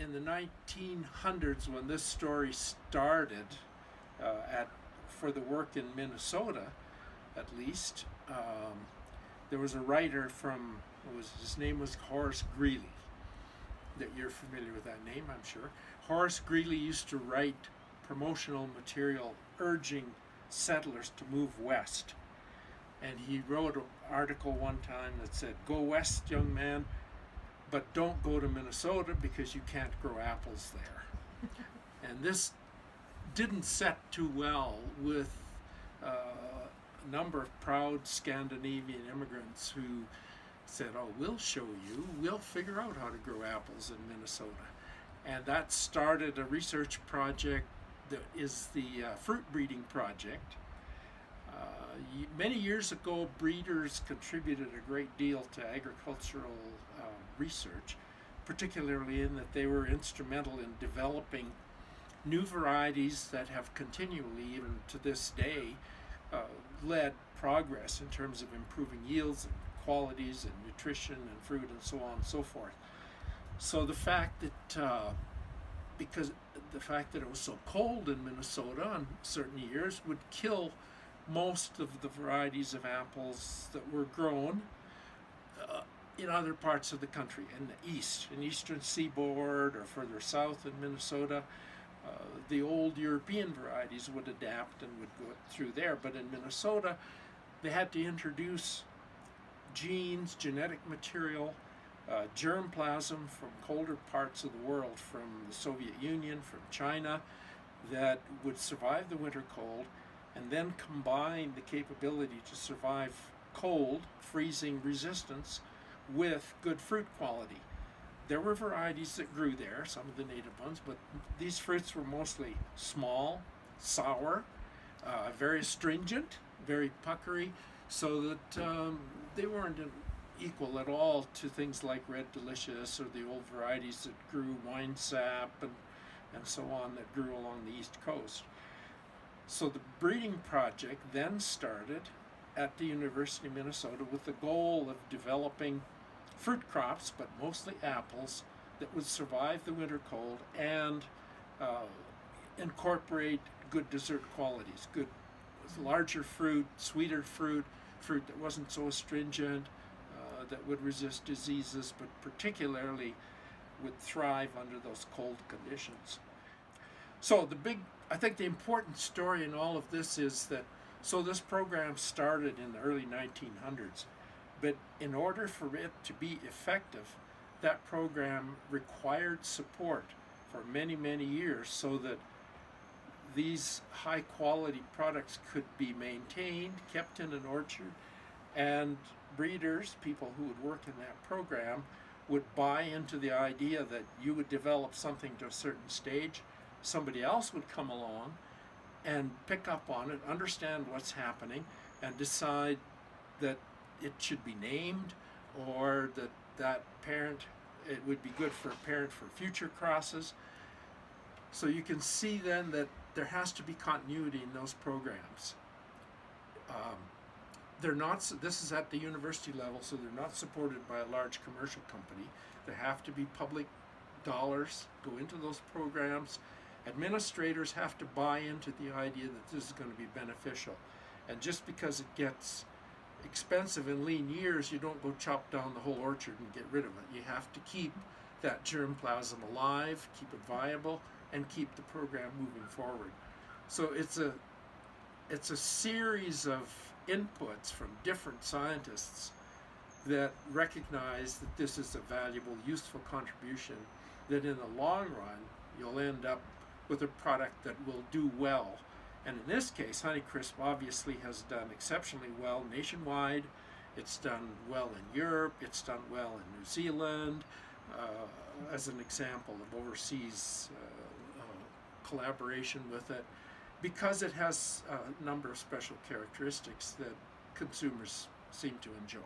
in the 1900s, when this story started, for the work in Minnesota, at least, there was a writer from, his name was Horace Greeley. That you're familiar with that name, I'm sure. Horace Greeley used to write promotional material urging settlers to move west. And he wrote an article one time that said, "Go west, young man, but don't go to Minnesota because you can't grow apples there." And this didn't set too well with a number of proud Scandinavian immigrants who said, "Oh, we'll show you, we'll figure out how to grow apples in Minnesota." And that started a research project that is the fruit breeding project. Many years ago, breeders contributed a great deal to agricultural research, particularly in that they were instrumental in developing new varieties that have continually, even to this day, led progress in terms of improving yields and qualities and nutrition and fruit and so on and so forth. So the fact that it was so cold in Minnesota on certain years would kill most of the varieties of apples that were grown in other parts of the country, in the east, in eastern seaboard or further south in Minnesota. The old European varieties would adapt and would go through there, but in Minnesota they had to introduce genes, genetic material, germplasm from colder parts of the world, from the Soviet Union, from China, that would survive the winter cold, and then combine the capability to survive cold, freezing resistance with good fruit quality. There were varieties that grew there, some of the native ones, but these fruits were mostly small, sour, very astringent, very puckery, so that they weren't equal at all to things like Red Delicious or the old varieties that grew wine sap and so on that grew along the East Coast. So the breeding project then started at the University of Minnesota with the goal of developing fruit crops, but mostly apples, that would survive the winter cold and incorporate good dessert qualities, good larger fruit, sweeter fruit that wasn't so astringent, that would resist diseases, but particularly would thrive under those cold conditions. So I think the important story in all of this is that, so this program started in the early 1900s, but in order for it to be effective, that program required support for many, many years so that these high quality products could be maintained, kept in an orchard, and breeders, people who would work in that program, would buy into the idea that you would develop something to a certain stage, somebody else would come along and pick up on it, understand what's happening, and decide that it should be named, or that parent, it would be good for a parent for future crosses. So you can see then that there has to be continuity in those programs. They're not, this is at the university level, so they're not supported by a large commercial company. There have to be public dollars go into those programs. Administrators have to buy into the idea that this is going to be beneficial. And just because it gets expensive in lean years, you don't go chop down the whole orchard and get rid of it. You have to keep that germplasm alive, keep it viable, and keep the program moving forward. So it's a series of inputs from different scientists that recognize that this is a valuable, useful contribution, that in the long run you'll end up with a product that will do well. And in this case, Honeycrisp obviously has done exceptionally well nationwide. It's done well in Europe, it's done well in New Zealand, as an example of overseas collaboration with it, because it has a number of special characteristics that consumers seem to enjoy.